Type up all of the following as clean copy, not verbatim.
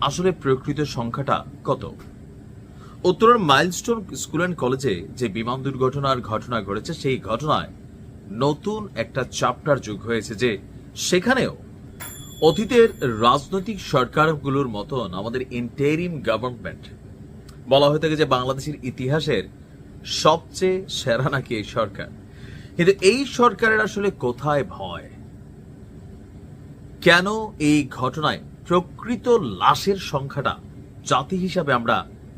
আসলে প্রকৃত সংখ্যাটা কত? উত্তরের মাইলস্টোন স্কুল অ্যান্ড কলেজে যে বিমান দুর্ঘটনার ঘটনা ঘটেছে, সেই ঘটনায় নতুন একটা চ্যাপ্টার যোগ হয়েছে যে সেখানেও অতীতের রাজনৈতিক সরকারগুলোর মতন আমাদের ইন্টারিম গভর্নমেন্ট, বলা হয়ে থাকে যে বাংলাদেশের ইতিহাসের সবচেয়ে সেরা নাকি এই সরকার। কিন্তু এই সরকারের আসলে কোথায় ভয়? কেন এই ঘটনায় প্রকৃত লাশের সংখ্যাটা জাতি হিসাবে আমরা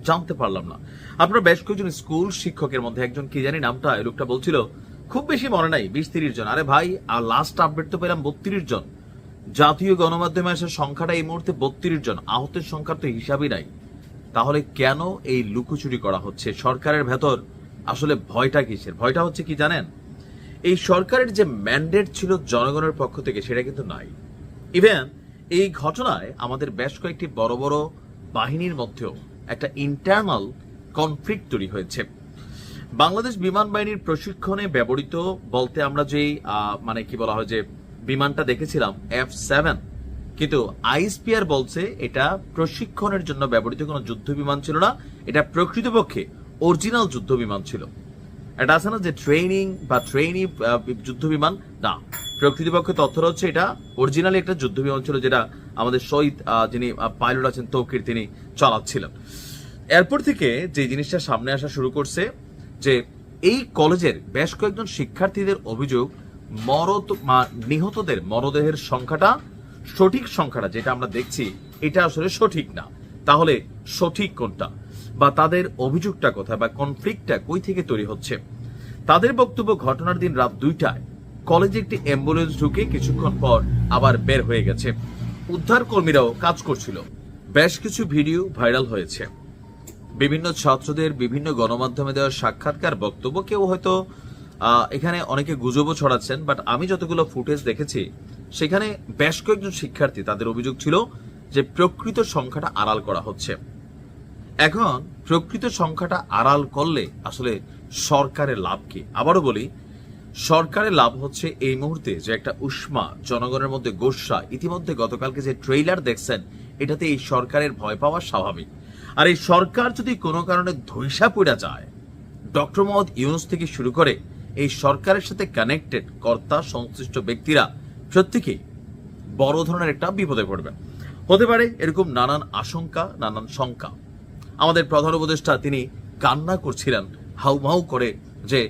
জানতে পারলাম না? আপনার বেশ কয়েকজন স্কুল শিক্ষকের মধ্যে একজন, কি জানি নামটা, এই লোকটা বলছিল খুব বেশি মনে নাই, 20-30 জন। আরে ভাই, আর লাস্ট আপডেট তো পেলাম 32 জন। জাতীয় গণমাধ্যমে আসার সংখ্যাটা এই মুহূর্তে 32 জন, আহতের সংখ্যার তো হিসাবই নাই। তাহলে কেন এই লুকোচুরি করা হচ্ছে? সরকারের ভেতর আসলে ভয়টা কিসের? ভয়টা হচ্ছে কি জানেন, এই সরকারের যে ম্যান্ডেট ছিল জনগণের পক্ষ থেকে, সেটা কিন্তু নাই। ইভেন এই ঘটনায় আমাদের বেশ কয়েকটি বড় বড় বাহিনীর মধ্যেও একটা ইন্টারনাল কনফ্লিক্ট তৈরি হয়েছে। বাংলাদেশ বিমান বাহিনীর প্রশিক্ষণে ব্যবহৃত বলতে আমরা যেই মানে কি বলা হয়, যে বিমানটা দেখেছিলাম F7, কিন্তু আইএসপিআর বলছে এটা প্রশিক্ষণের জন্য ব্যবহৃত কোনো যুদ্ধ বিমান ছিল না, এটা প্রকৃতপক্ষে অরিজিনাল যুদ্ধ বিমান ছিল। এটা আছে না যে ট্রেনিং বা ট্রেনি যুদ্ধ বিমান, না, প্রকৃতপক্ষে তথ্যটা হচ্ছে এটা অরিজিনালি একটা যুদ্ধ বিমান ছিল, যেটা আমাদের শহীদ যিনি পাইলট আছেন তৌকির, তিনি চালাচ্ছিলেন। এরপর থেকে যে জিনিসটা সামনে আসা শুরু করছে, যে এই কলেজের বেশ কয়েকজন শিক্ষার্থীদের অভিযোগ, নিহতদের মরদেহের সংখ্যাটা, সঠিক সংখ্যাটা যেটা আমরা দেখছি, এটা আসলে সঠিক না। তাহলে সঠিক কোনটা, বা তাদের অভিযোগটা কোথায়, বা কনফ্লিক্টটা কই থেকে তৈরি হচ্ছে? তাদের বক্তব্য, ঘটনার দিন রাত 2টায় কলেজে একটি অ্যাম্বুলেন্স ঢুকে কিছুক্ষণ পর আবার বের হয়ে গেছে। উদ্ধার কর্মীরাও কাজ করছিল। বেশ কিছু ভিডিও ভাইরাল হয়েছে, বিভিন্ন ছাত্রদের বিভিন্ন গণমাধ্যমে দেওয়া সাক্ষাৎকার, বক্তব্য। কেউ হয়তো এখানে অনেকে গুজবও ছড়াচ্ছেন, বাট আমি যতগুলো ফুটেজ দেখেছি, সেখানে বেশ কয়েকজন শিক্ষার্থী, তাদের অভিযোগ ছিল যে প্রকৃত সংখ্যাটা আড়াল করা হচ্ছে। এখন প্রকৃত সংখ্যাটা আড়াল করলে আসলে সরকারের লাভ কি? আবারও বলি, সরকারের লাভ হচ্ছে এই মুহূর্তে যে একটা উষ্মা জনগণের মধ্যে গোস্বা, ইতিমধ্যে গতকালকে যে ট্রেইলার দেখছেন, এটাতে এই সরকারের ভয় পাওয়া স্বাভাবিক। আর এই সরকার যদি কোনো কারণে ধৈষা পড়া যায়, ডক্টর মোহাম্মদ ইউনূস থেকে শুরু করে এই সরকারের সাথে কানেক্টেড কর্তা সংশ্লিষ্ট ব্যক্তিরা প্রত্যেকেই বড় ধরনের একটা বিপদে পড়বেন। হতে পারে এরকম নানান আশঙ্কা, নানান শঙ্কা। আমাদের প্রধান উপদেষ্টা তিনি কান্না করছিলেন হাউমাউ করে, যে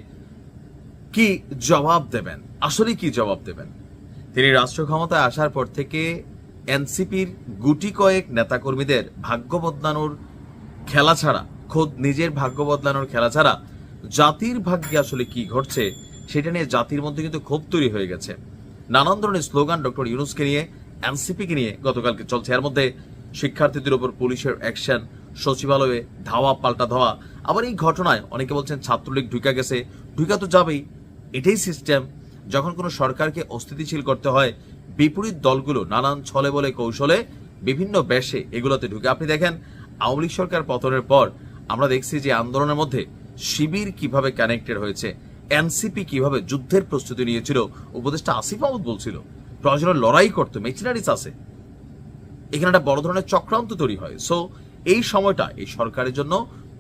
কি জবাব দেবেন, আসলে কি জবাব দেবেন। তিনি রাষ্ট্র ক্ষমতায় আসার পর থেকে এনসিপির গুটি কয়েক নেতাকর্মীদের ভাগ্য বদলানোর খেলা ছাড়া, খোদ নিজের ভাগ্য বদলানোর খেলা ছাড়া জাতির ভাগ্যে আসলে কি ঘটছে সেটা নিয়ে জাতির মধ্যে কিন্তু ক্ষোভ তৈরি হয়ে গেছে। নানান ধরনের স্লোগান ডক্টর ইউনূসকে নিয়ে, এনসিপিকে নিয়ে গতকালকে চলছে। এর মধ্যে শিক্ষার্থীদের উপর পুলিশের অ্যাকশন, সচিবালয়ে ধাওয়া পাল্টা ধাওয়া। আবার এই ঘটনায় অনেকে বলছেন ছাত্রলীগ ঢুকা গেছে, ঢুকা তো যাবেই, এটাই সিস্টেম। যখন কোনো সরকারকে অস্থিতিশীল করতে হয়, বিপরীত দলগুলো নানান ছলে বলে কৌশলে বিভিন্ন বেশে এগুলোতে ঢুকে। আপনি দেখেন আওয়ামী লীগ সরকার পতনের পর আমরা দেখছি যে আন্দোলনের মধ্যে শিবির কিভাবে কানেক্টেড হয়েছে, এনসিপি কিভাবে যুদ্ধের প্রস্তুতি নিয়েছিল। উপদেষ্টা আসিফ মাহমুদ বলছিল প্রয়োজনে লড়াই করতে, মেশিনারিজ আছে। এখানে একটা বড় ধরনের চক্রান্ত তৈরি হয়। সো এই সময়টা এই সরকারের জন্য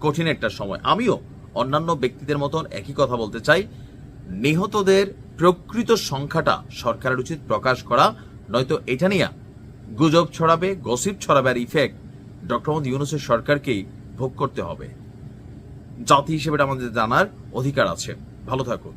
কঠিন একটা সময়। আমিও অন্যান্য ব্যক্তিদের মতন একই কথা বলতে চাই, নিহতদের প্রকৃত সংখ্যাটা সরকারের উচিত প্রকাশ করা, নয়তো এটা নিয়ে গুজব ছড়াবে, গসিপ ছড়াবে, আর ইফেক্ট ডক্টর মোহাম্মদ ইউনূসের সরকারকেই ভোগ করতে হবে। জাতি হিসেবে আমাদের জানার অধিকার আছে। ভালো থাকুন।